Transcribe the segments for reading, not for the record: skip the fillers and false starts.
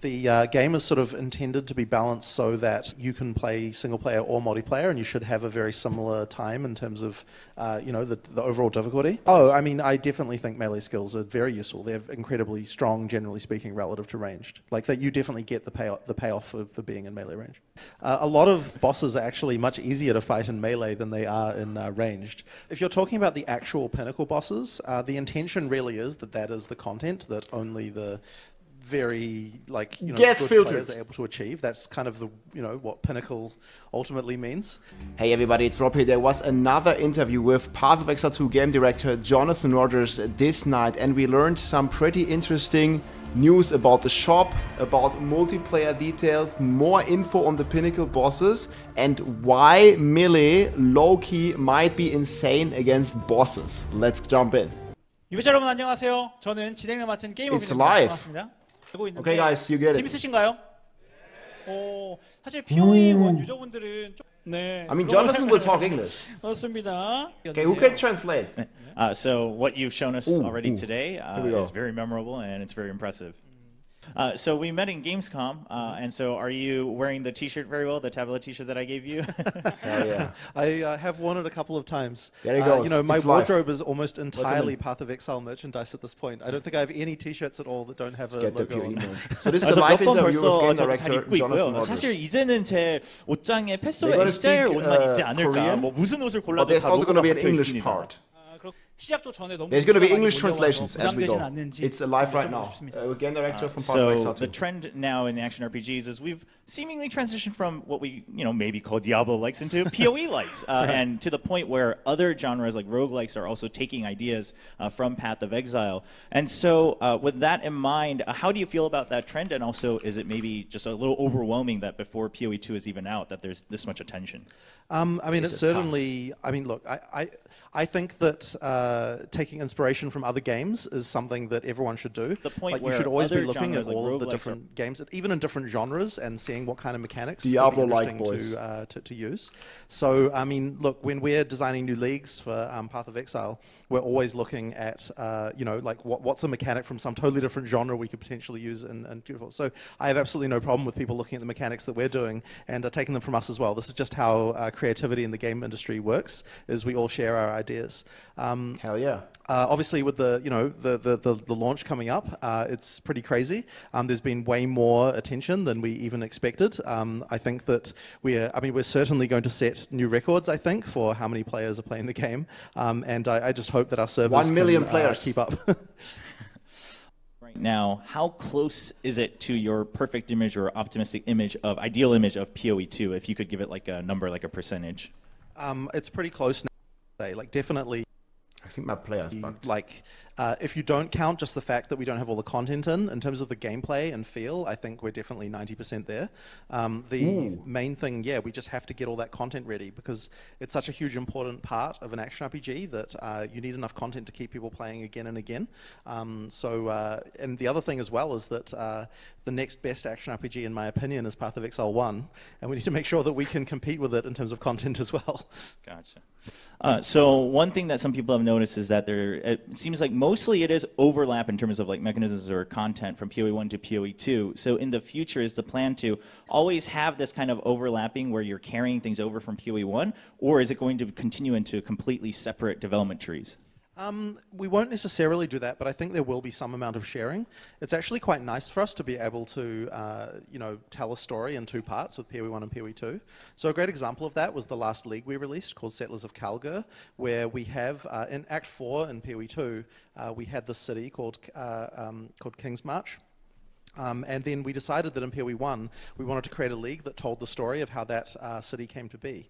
The game is sort of intended to be balanced so that you can play single player or multiplayer, and you should have a very similar time in terms of the overall difficulty. Oh, I mean, I definitely think melee skills are very useful. They're incredibly strong, generally speaking, relative to ranged. Like that, you definitely get the payoff for being in melee range. A lot of bosses are actually much easier to fight in melee than they are in ranged. If you're talking about the actual pinnacle bosses, the intention really is that is the content that only the very good players are able to achieve. That's kind of the what pinnacle ultimately means. Hey everybody, it's Rob here. There was another interview with Path of Exile 2 game director Jonathan Rogers this night, and we learned some pretty interesting news about the shop, about multiplayer details, more info on the pinnacle bosses, and why melee low-key might be insane against bosses. Let's jump in. 유저자 여러분 안녕하세요. 저는 진행을 맡은 It's live. 반갑습니다. Okay guys, you get it. 재밌으신가요? 사실 POE 1 유저분들은 좀 I mean, Jonathan will talk English. 그렇습니다. Okay, who can translate? So what you've shown us already today is very memorable and it's very impressive. So we met in Gamescom, and so are you wearing the T-shirt very well, the Tableau T-shirt that I gave you? Hell yeah. I have worn it a couple of times. There you go. My wardrobe is almost entirely Path of Exile merchandise at this point. I don't think I have any T-shirts at all that don't have a logo on them. So this is a live interview with game director Jonathan Rogers. 사실 이제는 제 옷장에 패스와 X자의 옷만 있지 않을까? 뭐 무슨 옷을 골라도 But there's also going to be an English part. There's going to be English translations as we go. It's live right now. Game director from Path of Exile 2. The trend now in the action RPGs is we've seemingly transitioned from what we maybe call Diablo likes into PoE likes, and to the point where other genres like roguelikes are also taking ideas from Path of Exile. And so with that in mind, how do you feel about that trend? And also, is it maybe just a little overwhelming that before PoE 2 is even out that there's this much attention? I mean, it's certainly. I mean, look, I think that taking inspiration from other games is something that everyone should do. The point you should always be looking at all of the different games, even in different genres, and seeing what kind of mechanics Diablo-like boys to use. So, I mean, look, when we're designing new leagues for Path of Exile, we're always looking at what's a mechanic from some totally different genre we could potentially use in Beautiful. So, I have absolutely no problem with people looking at the mechanics that we're doing and taking them from us as well. This is just how creativity in the game industry works. Is we all share our ideas. Hell yeah. Obviously, with the launch coming up, it's pretty crazy. There's been way more attention than we even expected. I think that we're certainly going to set new records. I think for how many players are playing the game, and I just hope that our servers 1 million players keep up. Right now, how close is it to your perfect image or optimistic image of ideal image of PoE 2? If you could give it like a number, like a percentage. It's pretty close now. Like definitely. I think my player's bugged. If you don't count just the fact that we don't have all the content in terms of the gameplay and feel, I think we're definitely 90% there. The main thing, we just have to get all that content ready because it's such a huge important part of an action RPG that you need enough content to keep people playing again and again. And the other thing as well is that the next best action RPG, in my opinion, is Path of Exile 1, and we need to make sure that we can compete with it in terms of content as well. Gotcha. So one thing that some people have noticed is that it seems like mostly it is overlap in terms of like mechanisms or content from PoE 1 to PoE 2. So in the future, is the plan to always have this kind of overlapping where you're carrying things over from PoE 1, or is it going to continue into completely separate development trees? We won't necessarily do that, but I think there will be some amount of sharing. It's actually quite nice for us to be able to, tell a story in two parts with PoE 1 and PoE 2. So a great example of that was the last league we released called Settlers of Kalgur, where we have, in Act 4 in PoE 2, we had this city called King's March. And then we decided that in PoE 1, we wanted to create a league that told the story of how that city came to be.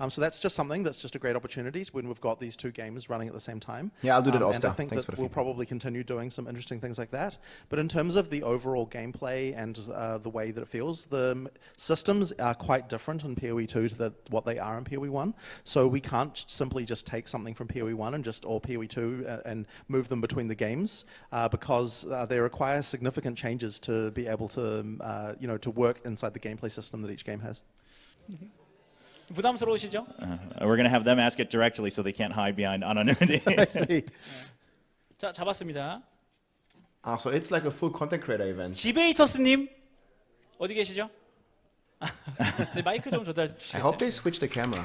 So that's just something that's just a great opportunity when we've got these two games running at the same time. Yeah, I'll do that, Oscar. And I think Thanks that for we'll probably continue doing some interesting things like that. But in terms of the overall gameplay and the way that it feels, the systems are quite different in PoE 2 to what they are in PoE 1. So we can't simply just take something from PoE 1 or PoE 2 and move them between the games because they require significant changes to be able to, to work inside the gameplay system that each game has. 부담스러우시죠? We're going to have them ask it directly so they can't hide behind anonymity. I see. 자, 잡았습니다. So it's like a full content creator event. 지베이터스님 어디 계시죠? 네, 마이크 좀 전달 I 주시겠어요? hope they switch the camera.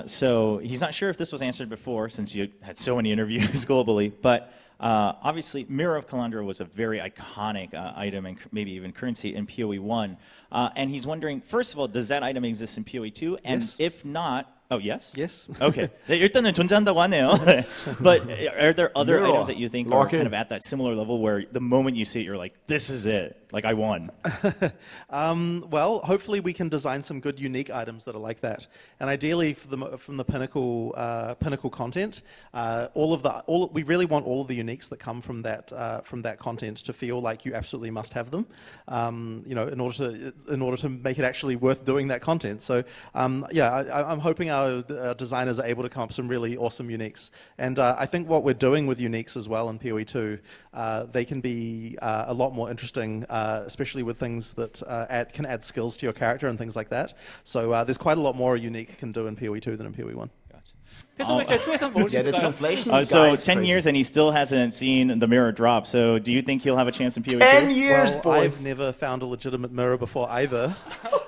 So he's not sure if this was answered before, since you had so many interviews globally, but obviously Mirror of Kalandra was a very iconic item and maybe even currency in PoE 1. And he's wondering, first of all, does that item exist in PoE 2? And Yes. if not, oh yes? Yes. Okay. 네, 일단은 존재한다고 하네요. But are there other Mirror. items that you think Lock are kind in. of at that similar level where the moment you see it, you're like, this is it. Like, I won. Well, hopefully we can design some good, unique items that are like that, and ideally from the pinnacle content, we really want all of the uniques that come from that content to feel like you absolutely must have them, in order to make it actually worth doing that content. So I'm hoping our designers are able to come up with some really awesome uniques, and I think what we're doing with uniques as well in PoE 2, they can be a lot more interesting. Especially with things that can add skills to your character and things like that. So there's quite a lot more a unique can do in PoE 2 than in PoE 1. 패스백자 2에서는 먹을 수 Yeah, the 있을까요? translation. So guys, 10 crazy. years and he still hasn't seen the mirror drop. So do you think he'll have a chance in PoE 2? 10 years, Well, I've boys. never found a legitimate mirror before either.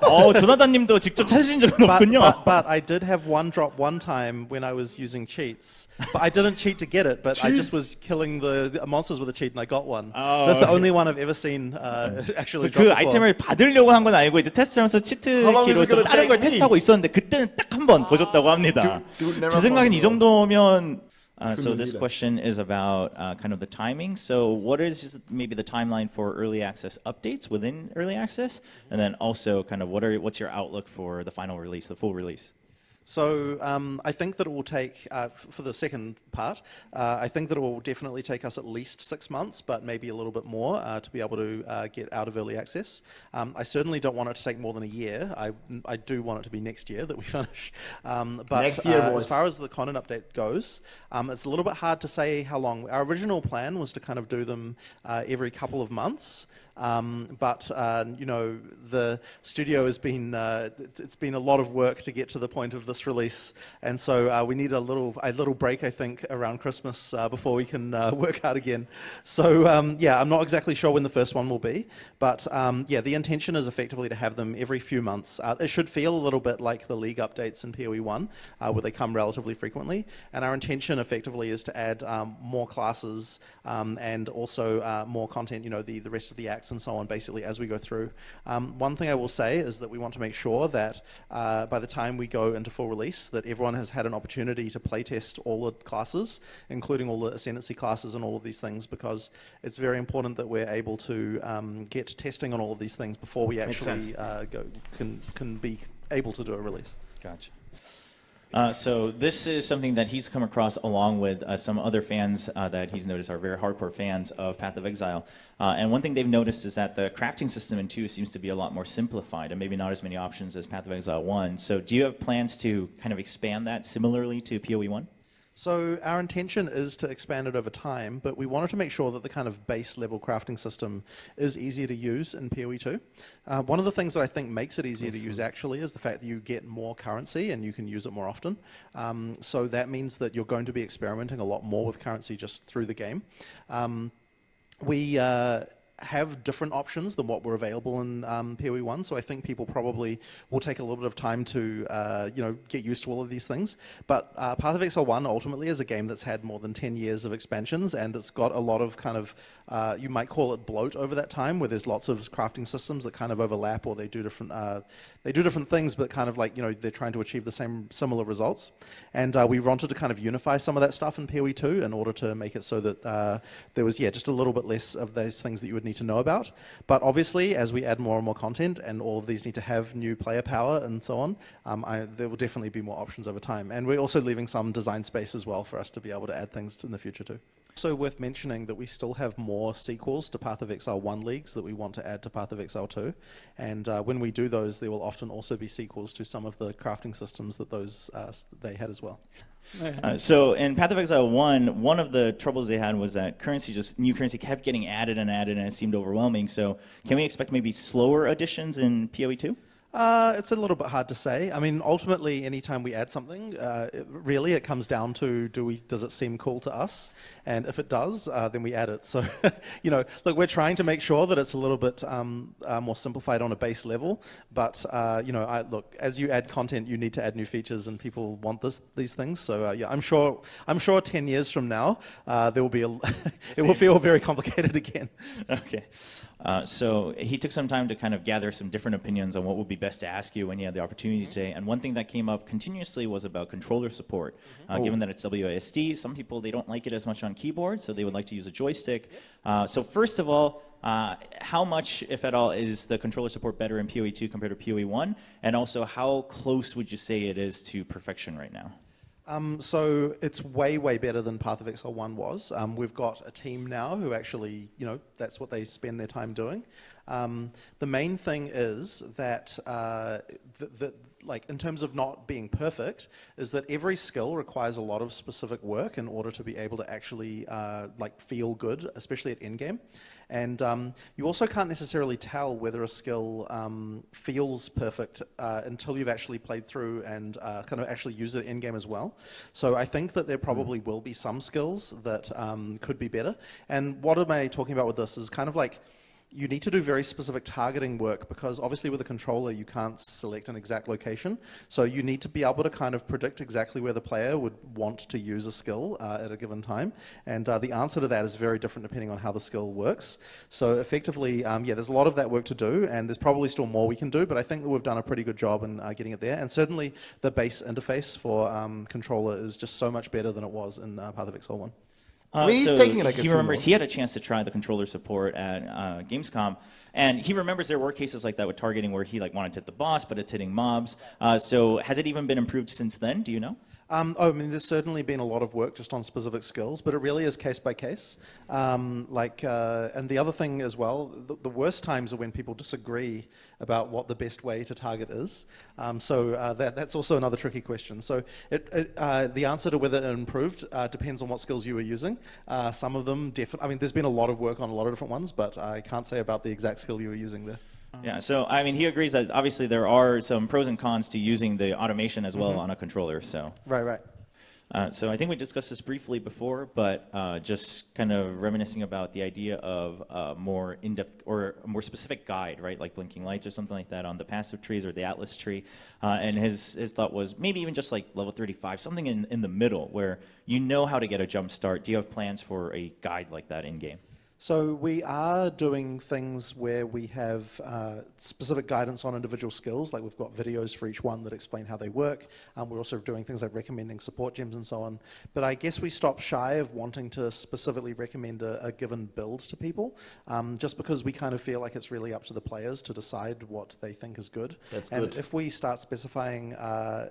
조나단님도 직접 찾으신 적은 없군요. But I did have one drop one time when I was using cheats. But I didn't cheat to get it, but I just was killing the monsters with a cheat and I got one. Oh, So that's the okay. only one I've ever seen actually 그 drop before. 아이템을 받으려고 한 건 아니고 이제 테스트하면서 How long is 치트키로 it 좀 gonna 다른 걸 take me? 테스트하고 있었는데 그때는 딱 한 번 보셨다고 합니다. Dude, never 제 생각엔 이 found 정도면 so Couldn't this do that. question is about kind of the timing. So what is maybe the timeline for early access updates within early access? And then also kind of what's your outlook for the final release, the full release? So I think that it will take, for the second part, I think that it will definitely take us at least 6 months, but maybe a little bit more to be able to get out of early access. I certainly don't want it to take more than a year. I do want it to be next year that we finish. But Next year, boys. as far as the content update goes, it's a little bit hard to say how long. Our original plan was to kind of do them every couple of months. But the studio has been it's been a lot of work to get to the point of this release, and so we need a little break, I think, around Christmas before we can work hard again. So I'm not exactly sure when the first one will be, but the intention is effectively to have them every few months. It should feel a little bit like the League updates in PoE 1, where they come relatively frequently, and our intention effectively is to add more classes and also more content, the rest of the acts and so on, basically, as we go through. One thing I will say is that we want to make sure that by the time we go into full release, that everyone has had an opportunity to playtest all the classes, including all the ascendancy classes and all of these things, because it's very important that we're able to get testing on all of these things before we actually can be able to do a release. Gotcha. So this is something that he's come across along with some other fans that he's noticed are very hardcore fans of Path of Exile. And one thing they've noticed is that the crafting system in 2 seems to be a lot more simplified and maybe not as many options as Path of Exile 1. So do you have plans to kind of expand that similarly to PoE 1? So our intention is to expand it over time, but we wanted to make sure that the kind of base level crafting system is easier to use in PoE 2. One of the things that I think makes it easier to use actually is the fact that you get more currency and you can use it more often. So that means that you're going to be experimenting a lot more with currency just through the game. We have different options than what were available in PoE 1, so I think people probably will take a little bit of time to get used to all of these things. But Path of Exile 1 ultimately is a game that's had more than 10 years of expansions, and it's got a lot of kind of, you might call it bloat over that time, where there's lots of crafting systems that kind of overlap, or they do different things, but kind of like, they're trying to achieve the similar results. And we wanted to kind of unify some of that stuff in PoE 2 in order to make it so that there was, just a little bit less of those things that you would need to know about. But obviously, as we add more and more content, and all of these need to have new player power and so on, there will definitely be more options over time. And we're also leaving some design space as well for us to be able to add things in the future too. So worth mentioning that we still have more sequels to Path of Exile 1 leagues that we want to add to Path of Exile 2. And when we do those, there will often also be sequels to some of the crafting systems that they had as well. So in Path of Exile 1, one of the troubles they had was that new currency kept getting added and added, and it seemed overwhelming. So can we expect maybe slower additions in PoE 2? It's a little bit hard to say. I mean, ultimately, anytime we add something, it comes down to does it seem cool to us? And if it does, then we add it. So, look, we're trying to make sure that it's a little bit more simplified on a base level. But look, as you add content, you need to add new features, and people want these things. So, yeah, I'm sure 10 years from now, there will be it will feel very complicated again. Okay. So he took some time to kind of gather some different opinions on what would be best to ask you when you had the opportunity today. And one thing that came up continuously was about controller support. Given that it's WASD, some people, they don't like it as much on keyboard, so they would like to use a joystick. So first of all, how much, if at all, is the controller support better in PoE 2 compared to PoE 1? And also, how close would you say it is to perfection right now? So it's way, way better than Path of Exile 1 was. We've got a team now who actually, that's what they spend their time doing. The main thing is that, like in terms of not being perfect, is that every skill requires a lot of specific work in order to be able to actually feel good, especially at endgame. And you also can't necessarily tell whether a skill feels perfect until you've actually played through and kind of actually use it in-game as well. So I think that there probably will be some skills that could be better. And what am I talking about with this is kind of like, you need to do very specific targeting work because obviously with a controller you can't select an exact location. So you need to be able to kind of predict exactly where the player would want to use a skill at a given time. And the answer to that is very different depending on how the skill works. So effectively, there's a lot of that work to do and there's probably still more we can do, but I think that we've done a pretty good job in getting it there. And certainly the base interface for controller is just so much better than it was in Path of Exile 1. He's taking like he remembers he had a chance to try the controller support at Gamescom, and he remembers there were cases like that with targeting where he wanted to hit the boss, but it's hitting mobs. So has it even been improved since then? Do you know? I mean, there's certainly been a lot of work just on specific skills, but it really is case by case. And the other thing as well, the worst times are when people disagree about what the best way to target is. That's also another tricky question. So the answer to whether it improved depends on what skills you were using. Some of them definitely, I mean, there's been a lot of work on a lot of different ones, but I can't say about the exact skill you were using there. Yeah, so I mean, he agrees that obviously there are some pros and cons to using the automation as well on a controller. So right. So I think we discussed this briefly before, but just kind of reminiscing about the idea of a more in-depth or a more specific guide, right, like blinking lights or something like that on the passive trees or the Atlas tree. And his thought was maybe even just like level 35, something in the middle where you know how to get a jump start. Do you have plans for a guide like that in-game? So we are doing things where we have specific guidance on individual skills, like we've got videos for each one that explain how they work. We're also doing things like recommending support gems and so on. But I guess we stopped shy of wanting to specifically recommend a given build to people, just because we kind of feel like it's really up to the players to decide what they think is good. That's and good. If we start specifying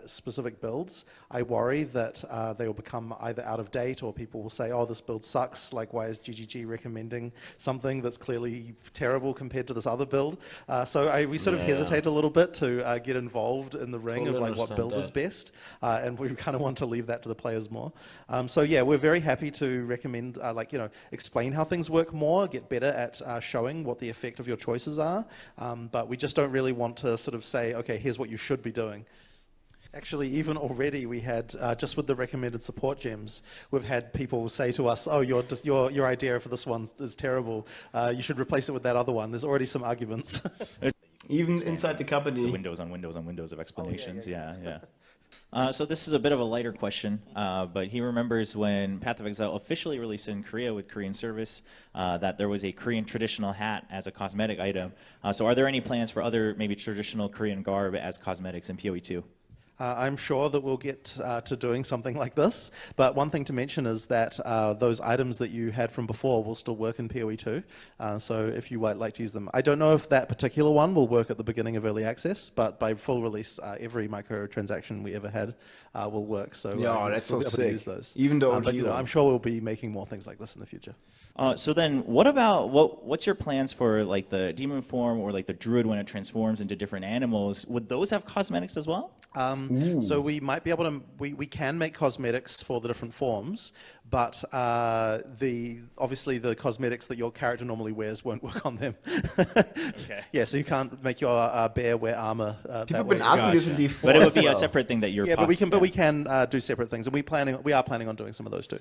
specific builds, I worry that they will become either out of date or people will say, oh, this build sucks, like why is GGG recommending something that's clearly terrible compared to this other build. So we sort of hesitate a little bit to get involved in the ring of like what build is best, and we kind of want to leave that to the players more. So yeah, we're very happy to recommend explain how things work more, get better at showing what the effect of your choices are, but we just don't really want to sort of say, okay, here's what you should be doing. Actually, even already we had, just with the recommended support gems, we've had people say to us, oh, your idea for this one is terrible. You should replace it with that other one. There's already some arguments. Even inside the company. The windows on windows on windows of explanations. Yeah. So this is a bit of a lighter question, but he remembers when Path of Exile officially released in Korea with Korean service that there was a Korean traditional hat as a cosmetic item. So are there any plans for other maybe traditional Korean garb as cosmetics in PoE 2? I'm sure that we'll get to doing something like this, but one thing to mention is that those items that you had from before will still work in PoE 2, so if you would like to use them. I don't know if that particular one will work at the beginning of early access, but by full release, every microtransaction we ever had will work, so that's so we'll be able sick. to use those. Even though I'm sure we'll be making more things like this in the future. So then what about, what's your plans for like the demon form or like the druid when it transforms into different animals? Would those have cosmetics as well? So we might be able to, we can make cosmetics for the different forms, but obviously the cosmetics that your character normally wears won't work on them. Okay. Yeah, so you can't make your bear wear armor. People have been asking this in D4 But it would as be a well. separate thing that you're. Yeah, but we can do separate things, and we are planning on doing some of those too.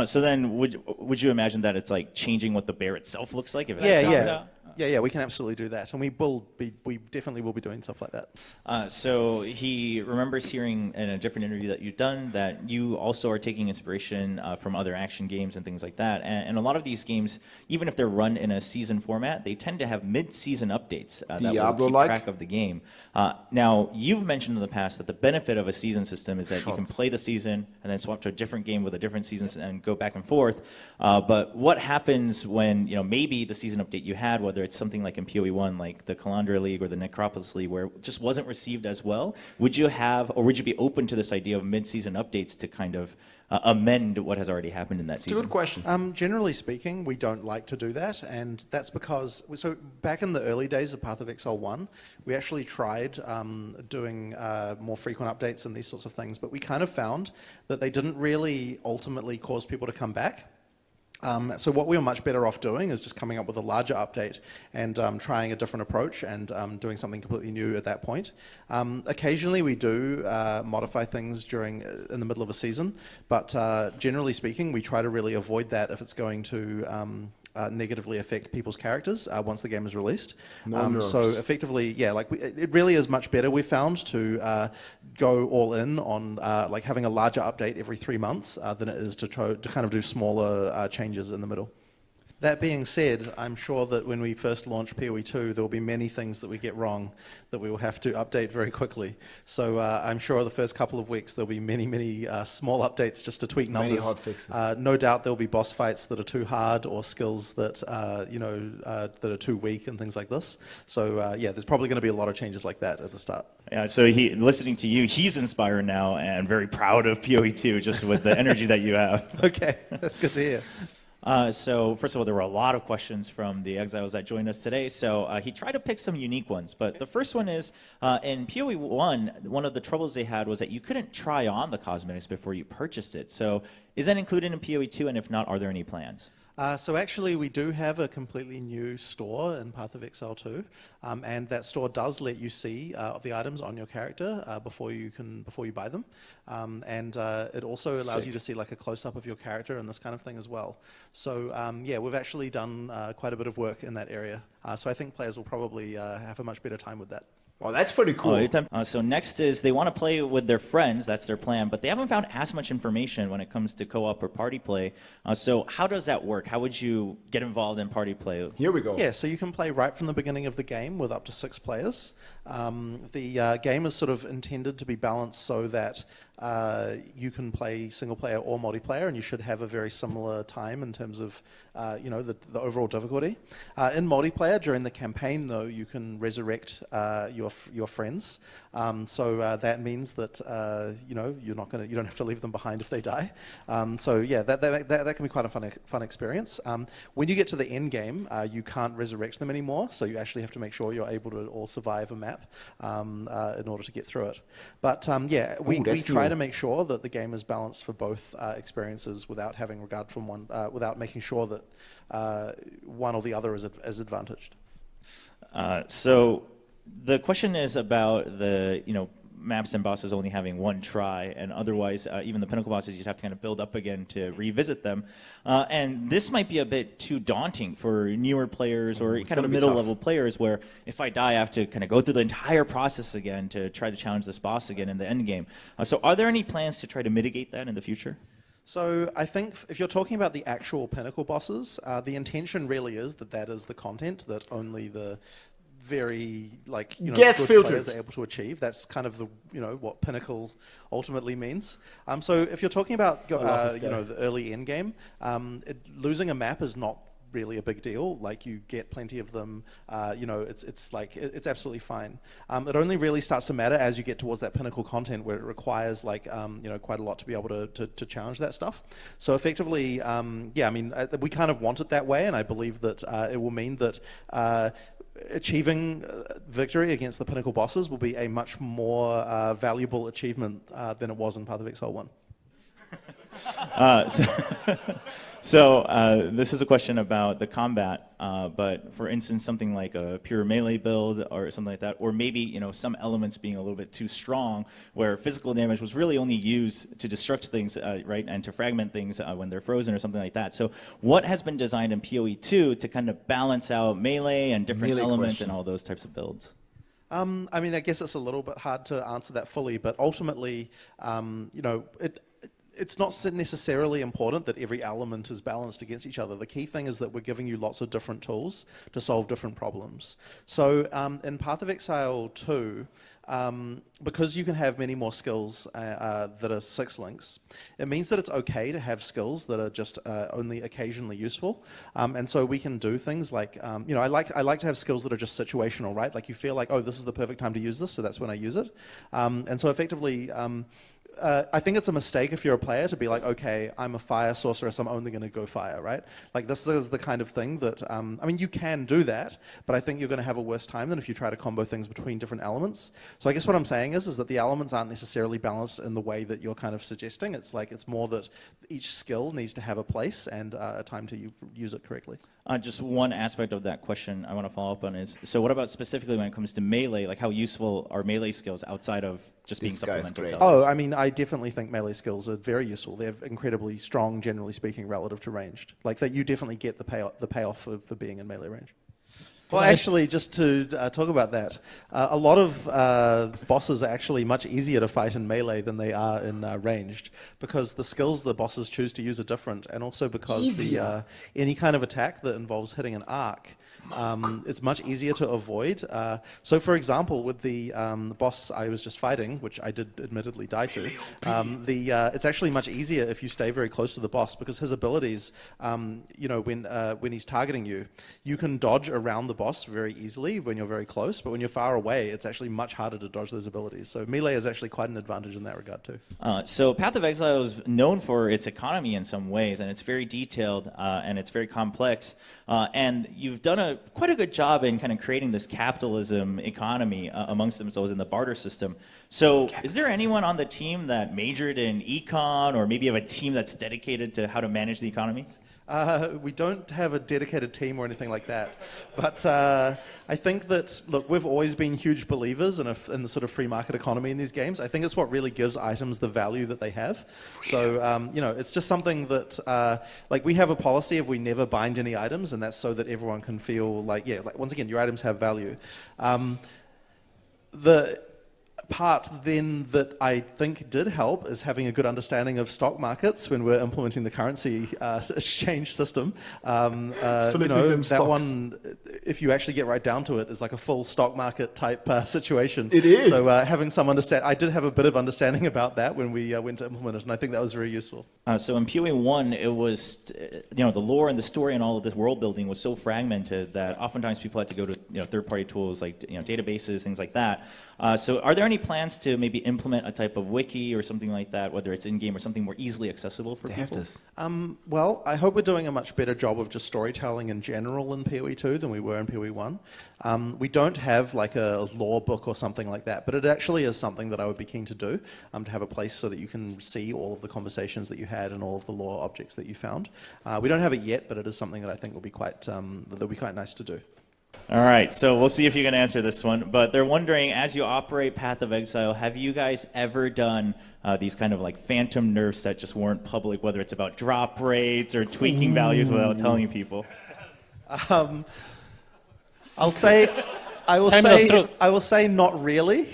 So then, would you imagine that it's like changing what the bear itself looks like? If it Yeah, has yeah. Yeah, we can absolutely do that, and we definitely will be doing stuff like that. So he remembers hearing in a different interview that you've done that you also are taking inspiration from other action games and things like that. And a lot of these games, even if they're run in a season format, they tend to have mid-season updates that will keep Diablo-like? track of the game. Now, you've mentioned in the past that the benefit of a season system is that you can play the season and then swap to a different game with a different season and go back and forth. But what happens when maybe the season update you had, whether it's something like in PoE1, like the Calandra League or the Necropolis League, where it just wasn't received as well? Would you be open to this idea of mid-season updates to kind of amend what has already happened in that season? It's a good question. Generally speaking, we don't like to do that, and that's because, so back in the early days of Path of Exile 1, we actually tried doing more frequent updates and these sorts of things, but we kind of found that they didn't really ultimately cause people to come back. So what we were much better off doing is just coming up with a larger update and trying a different approach and doing something completely new at that point. Occasionally we do modify things in the middle of a season, but generally speaking, we try to really avoid that if it's going to negatively affect people's characters once the game is released. So effectively, yeah, it really is much better, we've found, to go all in on having a larger update every 3 months than it is to kind of do smaller changes in the middle. That being said, I'm sure that when we first launch PoE2, there will be many things that we get wrong that we will have to update very quickly. So I'm sure the first couple of weeks there'll be many small updates just to tweak numbers. Many hot fixes. No doubt there'll be boss fights that are too hard or skills that that are too weak and things like this. So yeah, there's probably going to be a lot of changes like that at the start. Yeah, so listening to you, he's inspired now and very proud of PoE2 just with the energy that you have. Okay, that's good to hear. So first of all, there were a lot of questions from the exiles that joined us today. So he tried to pick some unique ones. But the first one is, in PoE1, one of the troubles they had was that you couldn't try on the cosmetics before you purchased it. So is that included in PoE2? And if not, are there any plans? So actually, we do have a completely new store in Path of Exile 2, and that store does let you see the items on your character before you buy them, and it also allows you to see like a close-up of your character and this kind of thing as well. So yeah, we've actually done quite a bit of work in that area. So I think players will probably have a much better time with that. Well, that's pretty cool. So next is they want to play with their friends. That's their plan, but they haven't found as much information when it comes to co-op or party play. So how does that work? How would you get involved in party play? Here we go. Yeah, so you can play right from the beginning of the game with up to 6 players. The game is sort of intended to be balanced so that you can play single player or multiplayer, and you should have a very similar time in terms of the overall difficulty. In multiplayer, during the campaign, though, you can resurrect your friends. So that means that you don't have to leave them behind if they die. So yeah, that can be quite a fun experience. When you get to the end game, you can't resurrect them anymore. So you actually have to make sure you're able to all survive a map in order to get through it. But yeah, we try to make sure that the game is balanced for both experiences without having regard from one, without making sure that one or the other is advantaged. So the question is about the maps and bosses only having one try, and otherwise even the pinnacle bosses you'd have to kind of build up again to revisit them. And this might be a bit too daunting for newer players or kind of middle level players, where if I die I have to kind of go through the entire process again to try to challenge this boss again in the end game. So are there any plans to try to mitigate that in the future? So I think if you're talking about the actual pinnacle bosses, the intention really is that is the content that only the very good players are able to achieve. That's kind of the what pinnacle ultimately means. So if you're talking about the early end game, losing a map is not really a big deal. Like, you get plenty of them. It's absolutely fine. It only really starts to matter as you get towards that pinnacle content, where it requires quite a lot to be able to challenge that stuff. So effectively, we kind of want it that way, and I believe that it will mean that achieving victory against the pinnacle bosses will be a much more valuable achievement than it was in Path of Exile 1. So this is a question about the combat, but for instance, something like a pure melee build or something like that, or maybe some elements being a little bit too strong, where physical damage was really only used to destruct things, right, and to fragment things when they're frozen or something like that. So what has been designed in PoE 2 to kind of balance out melee and different elements and all those types of builds? I mean, I guess it's a little bit hard to answer that fully, but ultimately, it's not necessarily important that every element is balanced against each other. The key thing is that we're giving you lots of different tools to solve different problems. So in Path of Exile 2, because you can have many more skills that are 6 links, it means that it's okay to have skills that are just only occasionally useful. And so we can do things like, I like to have skills that are just situational, right? Like you feel like, oh, this is the perfect time to use this, so that's when I use it. And so effectively, I think it's a mistake if you're a player to be like, okay, I'm a fire sorceress, I'm only going to go fire, right? Like this is the kind of thing that, I mean, you can do that, but I think you're going to have a worse time than if you try to combo things between different elements. So I guess what I'm saying is that the elements aren't necessarily balanced in the way that you're kind of suggesting. It's like, it's more that each skill needs to have a place and a time to use it correctly. Just one aspect of that question I want to follow up on is, so what about specifically when it comes to melee, like how useful are melee skills outside of just being supplemental? Oh, I mean, I definitely think melee skills are very useful. They're incredibly strong, generally speaking, relative to ranged. Like that, you definitely get the payoff for being in melee range. Well, actually, just to talk about that, a lot of bosses are actually much easier to fight in melee than they are in ranged, because the skills the bosses choose to use are different, and also because any kind of attack that involves hitting an arc, it's much easier to avoid. So, for example, with the boss I was just fighting, which I did admittedly die to, it's actually much easier if you stay very close to the boss, because his abilities, when he's targeting you, you can dodge around the boss very easily when you're very close, but when you're far away, it's actually much harder to dodge those abilities. So melee is actually quite an advantage in that regard too. So Path of Exile is known for its economy in some ways, and it's very detailed and it's very complex. And you've done quite a good job in kind of creating this capitalism economy amongst themselves in the barter system. So is there anyone on the team that majored in econ, or maybe you have a team that's dedicated to how to manage the economy? We don't have a dedicated team or anything like that, but I think that, look, we've always been huge believers in the sort of free market economy in these games. I think it's what really gives items the value that they have. So, it's just something that, like, we have a policy of we never bind any items, and that's so that everyone can feel like, once again, your items have value. The part then that I think did help is having a good understanding of stock markets when we're implementing the currency exchange system. That one, if you actually get right down to it, is like a full stock market type situation. It is. So having some I did have a bit of understanding about that when we went to implement it, and I think that was very useful. So in PoE 1, it was, the lore and the story and all of this world building was so fragmented that oftentimes people had to go to third-party tools like databases, things like that. So are there any plans to maybe implement a type of wiki or something like that, whether it's in-game or something more easily accessible for people? Well, I hope we're doing a much better job of just storytelling in general in PoE 2 than we were in PoE 1. We don't have like a lore book or something like that, but it actually is something that I would be keen to do, to have a place so that you can see all of the conversations that you had and all of the lore objects that you found. We don't have it yet, but it is something that I think will be quite nice to do. All right, so we'll see if you can answer this one. But they're wondering, as you operate Path of Exile, have you guys ever done these kind of like phantom nerfs that just weren't public, whether it's about drop rates or tweaking values without telling people? I will say not really.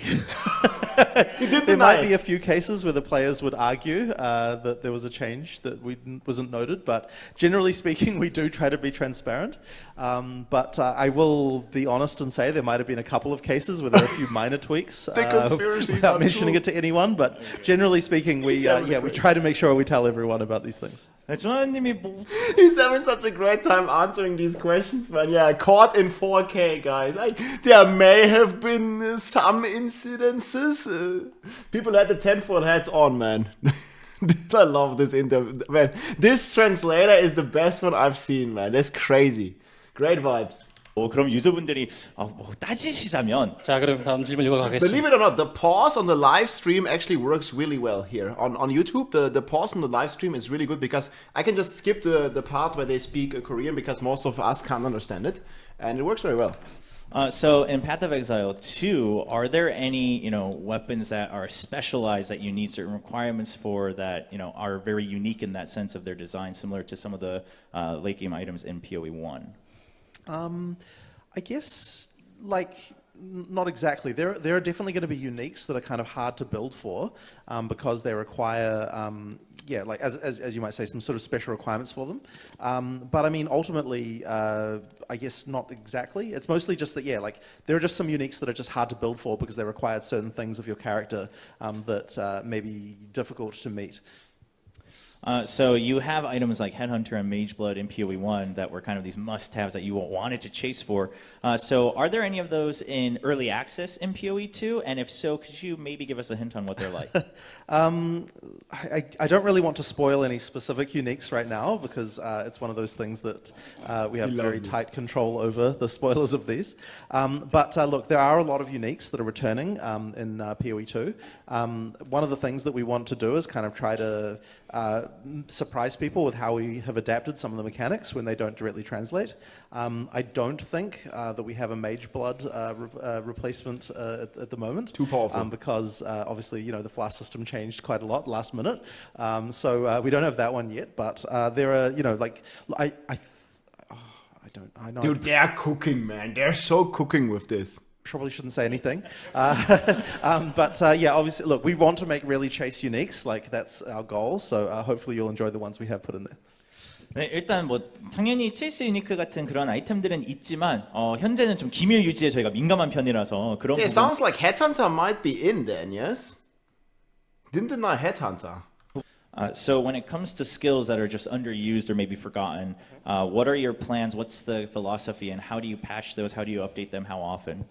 There might be a few cases where the players would argue that there was a change that wasn't noted, but generally speaking, we do try to be transparent. But I will be honest and say there might have been a couple of cases where there are a few minor tweaks without mentioning it to anyone. But generally speaking, we try to make sure we tell everyone about these things. He's having such a great time answering these questions, man. Yeah, caught in 4K, guys. There may have been some incidences. People had the 10-foot hats on, man. I love this interview. Man, this translator is the best one I've seen, man. That's crazy. Great vibes. 그럼 유저분들이 뭐 따지시자면 자, 그럼 다음 질문 읽어가겠습니다. Believe it or not, the pause on the live stream actually works really well here. On YouTube, the pause on the live stream is really good because I can just skip the part where they speak Korean because most of us can't understand it. And it works very well. So in Path of Exile 2, are there any weapons that are specialized that you need certain requirements for that are very unique in that sense of their design, similar to some of the late game items in PoE 1? I guess, not exactly. There are definitely going to be uniques that are kind of hard to build for because they require, as you might say, some sort of special requirements for them. But I mean, ultimately, I guess not exactly. It's mostly just that, there are just some uniques that are just hard to build for because they require certain things of your character that may be difficult to meet. So you have items like Headhunter and Mageblood in PoE 1 that were kind of these must-haves that you wanted to chase for. So are there any of those in early access in PoE 2? And if so, could you maybe give us a hint on what they're like? I don't really want to spoil any specific uniques right now because it's one of those things that we have very tight control over the spoilers of these. But look, there are a lot of uniques that are returning in PoE 2. One of the things that we want to do is kind of try to surprise people with how we have adapted some of the mechanics when they don't directly translate. I don't think that we have a Mageblood replacement at the moment. Too powerful. Because obviously, the flask system changed quite a lot last minute. So we don't have that one yet, but there are, I know. Dude, they're cooking, man. They're so cooking with this. Probably shouldn't say anything. But obviously, look, we want to make really chase uniques. That's our goal. So hopefully you'll enjoy the ones we have put in there. 네, 일단 당연히 체이스 유니크 같은 그런 아이템들은 있지만 현재는 좀 기밀 유지에 저희가 민감한 편이라서 그런 It sounds like Headhunter might be in then, yes? Didn't deny Headhunter. So when it comes to skills that are just underused or maybe forgotten, what are your plans? What's the philosophy, and how do you patch those? How do you update them? How often?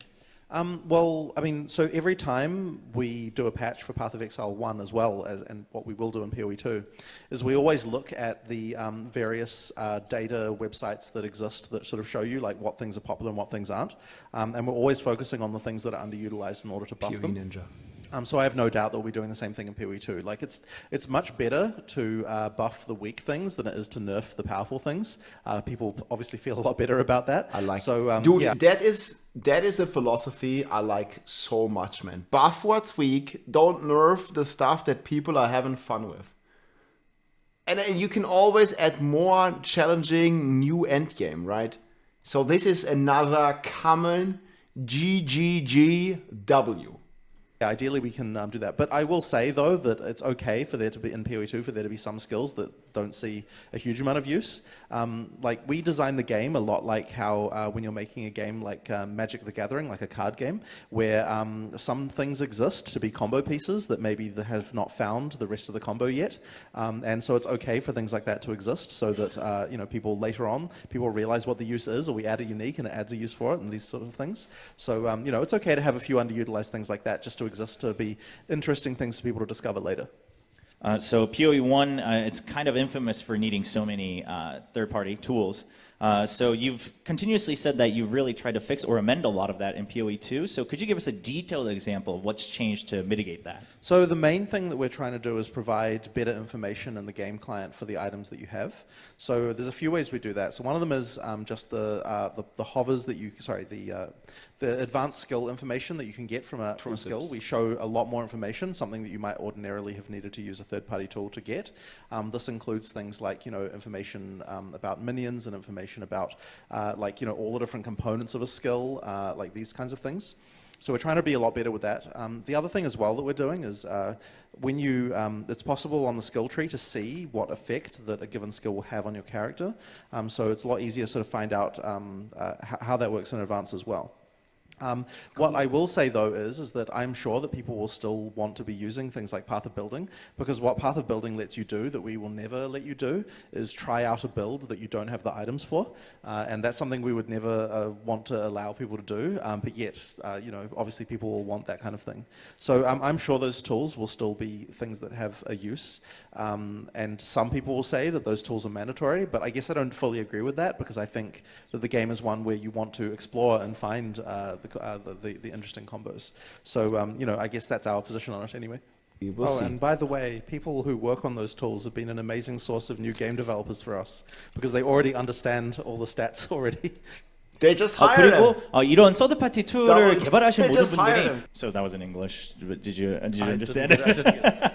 Well, I mean, so every time we do a patch for Path of Exile 1 as well, and what we will do in PoE 2, is we always look at the various data websites that exist that sort of show you what things are popular and what things aren't. And we're always focusing on the things that are underutilized in order to buff them. Ninja. So I have no doubt that we'll be doing the same thing in PoE 2. It's much better to buff the weak things than it is to nerf the powerful things. People obviously feel a lot better about that. I like so, dude, yeah. that is a philosophy I like so much, man. Buff what's weak, don't nerf the stuff that people are having fun with. And you can always add more challenging new endgame, right? So this is another common GGGW. Yeah, ideally we can do that. But I will say, though, that it's okay for there to be, in PoE 2, for there to be some skills that don't see a huge amount of use. We design the game a lot like how when you're making a game like Magic the Gathering, like a card game, where some things exist to be combo pieces that maybe they have not found the rest of the combo yet. And so it's okay for things like that to exist so that, people later on, people realize what the use is, or we add a unique and it adds a use for it and these sort of things. So, it's okay to have a few underutilized things like that just to exist to be interesting things for people to discover later. So PoE 1, it's kind of infamous for needing so many third-party tools. So you've continuously said that you've really tried to fix or amend a lot of that in PoE 2. So could you give us a detailed example of what's changed to mitigate that? So the main thing that we're trying to do is provide better information in the game client for the items that you have. So there's a few ways we do that. So one of them is just the hovers that the advanced skill information that you can get from a skill. We show a lot more information, something that you might ordinarily have needed to use a third-party tool to get. This includes things like information about minions and information about all the different components of a skill, like these kinds of things. So we're trying to be a lot better with that. The other thing as well that we're doing is when it's possible on the skill tree to see what effect that a given skill will have on your character. So it's a lot easier to sort of find out how that works in advance as well. What I will say, though, is that I'm sure that people will still want to be using things like Path of Building, because what Path of Building lets you do that we will never let you do is try out a build that you don't have the items for, and that's something we would never want to allow people to do, but yet, obviously people will want that kind of thing. So I'm sure those tools will still be things that have a use. And some people will say that those tools are mandatory, but I guess I don't fully agree with that because I think that the game is one where you want to explore and find the interesting combos. So, I guess that's our position on it anyway. We'll see. And by the way, people who work on those tools have been an amazing source of new game developers for us because they already understand all the stats already. They just hired 그리고 him. 이런 서드 파티 툴을 개발하신 They 모든 just hired 분들이 him. So that was in English. Did you understand I didn't get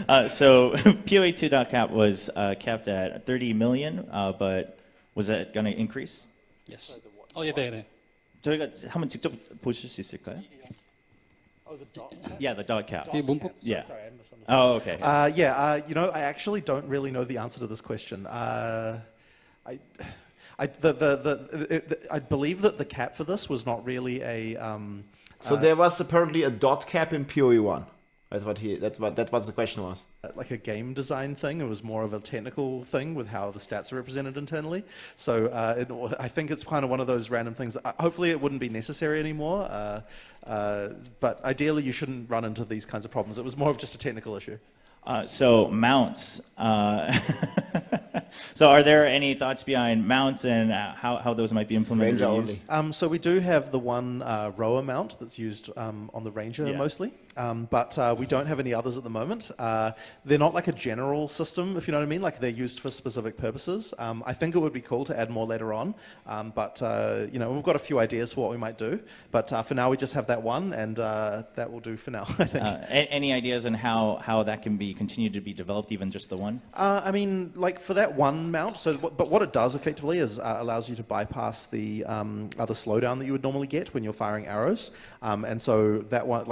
it. So PoE2.cap was capped at 30 million, but was that going to increase? Yes. 네. 저희가 한번 직접 보실 수 있을까요? Yeah, the dot cap. 이 문법 Yeah. Sorry, I misunderstood. Oh, okay. I actually don't really know the answer to this question. I believe that the cap for this was not really a. So there was apparently a dot cap in PoE1. That was the question was. Like a game design thing. It was more of a technical thing with how the stats are represented internally. So I think it's kind of one of those random things. That, hopefully it wouldn't be necessary anymore. But ideally you shouldn't run into these kinds of problems. It was more of just a technical issue. So mounts. So are there any thoughts behind mounts and how those might be implemented? Ranger or only. used? So we do have the one rower mount that's used on the Ranger Yeah. mostly, but we don't have any others at the moment. They're not like a general system, if you know what I mean. Like they're used for specific purposes. I think it would be cool to add more later on, but we've got a few ideas for what we might do. But for now, we just have that one, and that will do for now. I think. Any ideas on how that can be continued to be developed, even just the one? I mean, like for that one mount, but what it does effectively is allows you to bypass the other slowdown that you would normally get when you're firing arrows. And so that one,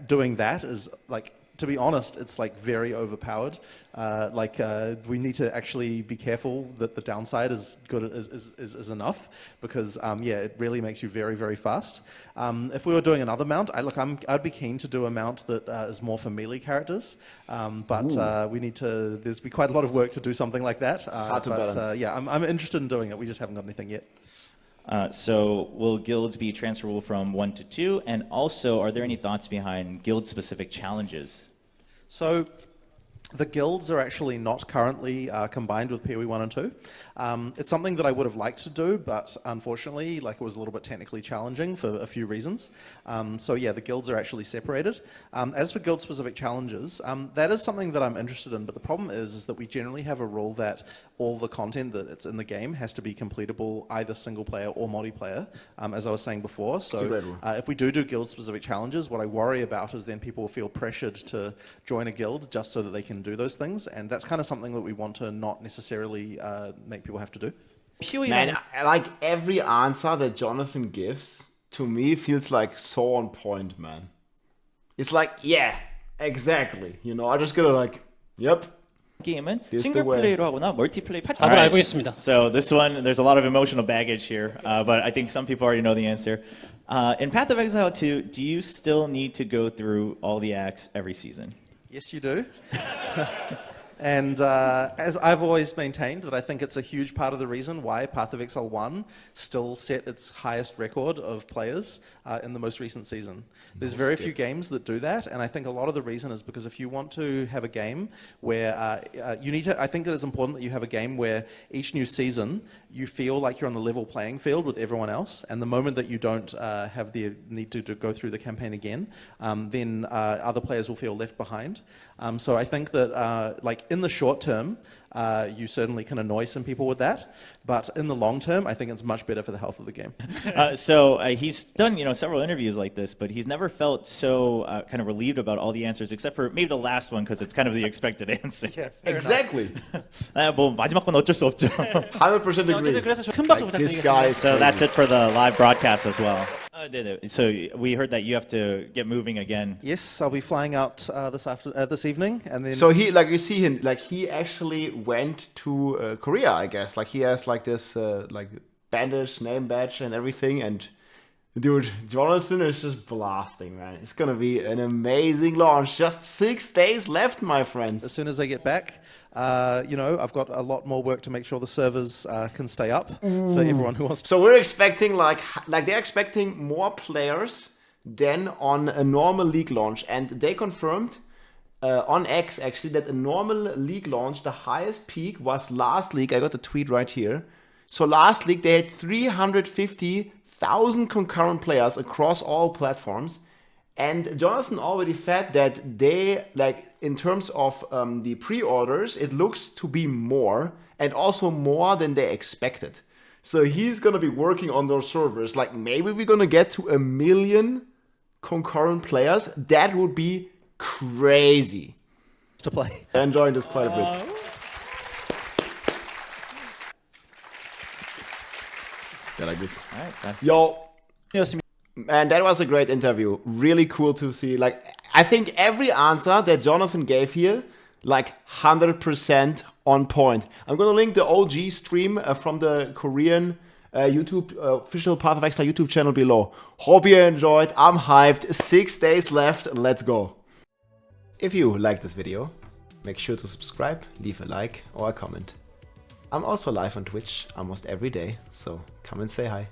doing that is like, to be honest, it's like very overpowered. We need to actually be careful that the downside is good is enough because it really makes you very, very fast. If we were doing another mount, I'd be keen to do a mount that is more for melee characters, but there's be quite a lot of work to do something like that. Hard to balance. I'm interested in doing it. We just haven't got anything yet. So will guilds be transferable from 1 to 2? And also, are there any thoughts behind guild-specific challenges? So the guilds are actually not currently combined with PoE 1 and 2. It's something that I would have liked to do, but unfortunately, it was a little bit technically challenging for a few reasons. The guilds are actually separated. As for guild-specific challenges, that is something that I'm interested in, but the problem is that we generally have a rule that all the content that's in the game has to be completable either single player or multiplayer, as I was saying before. So if we do guild-specific challenges, what I worry about is then people will feel pressured to join a guild just so that they can do those things, and that's kind of something that we want to not necessarily make people have to do. Man, like every answer that Jonathan gives to me feels like so on point, man. It's like, yeah, exactly. I just gotta yep. 게임은 This 싱글 the way. 플레이로 하거나 멀티플레이 파티. 답을 알고 있습니다. So this one, there's a lot of emotional baggage here, but I think some people already know the answer. In Path of Exile 2, do you still need to go through all the acts every season? Yes, you do. And as I've always maintained, that I think it's a huge part of the reason why Path of Exile 1 still set its highest record of players in the most recent season. There's very few games that do that, and I think a lot of the reason is because if you want to have a game where I think it is important that you have a game where each new season you feel like you're on the level playing field with everyone else, and the moment that you don't have the need to go through the campaign again, then other players will feel left behind. So I think that in the short term, you certainly can annoy some people with that, but in the long term, I think it's much better for the health of the game. So he's done several interviews like this, but he's never felt so kind of relieved about all the answers, except for maybe the last one because it's kind of the expected answer. Yeah, Exactly. 뭐 마지막 건 어쩔 수 없죠. 100% agree. 어쨌든 그래서 큰 박수 This guy 부탁드리겠습니다. is So crazy. that's it for the live broadcast as well. So we heard that you have to get moving again. Yes, I'll be flying out this evening, and then. So he, you see him, he actually went to Korea, I guess. He has this bandage, name badge, and everything. And dude, Jonathan is just blasting, man. It's gonna be an amazing launch. Just 6 days left, my friends. As soon as I get back, I've got a lot more work to make sure the servers can stay up for everyone who wants to. So we're expecting they're expecting more players than on a normal league launch, and they confirmed on X actually that a normal league launch, the highest peak was last league. I got the tweet right here. So last league they had 350,000 concurrent players across all platforms. And Jonathan already said that they, like, in terms of the pre-orders, it looks to be more, and also more than they expected. So he's gonna be working on those servers. Like, maybe we're gonna get to 1 million concurrent players. That would be crazy to play. Enjoying this quite a bit. Yeah, like this. All right, that's Yo, Yes, man, that was a great interview. Really cool to see. Like, I think every answer that Jonathan gave here, like 100% on point. I'm gonna link the OG stream from the Korean YouTube official Path of Exile YouTube channel below. Hope you enjoyed. I'm hyped. 6 days left. Let's go. If you like this video, make sure to subscribe, leave a like or a comment. I'm also live on Twitch almost every day, so come and say hi.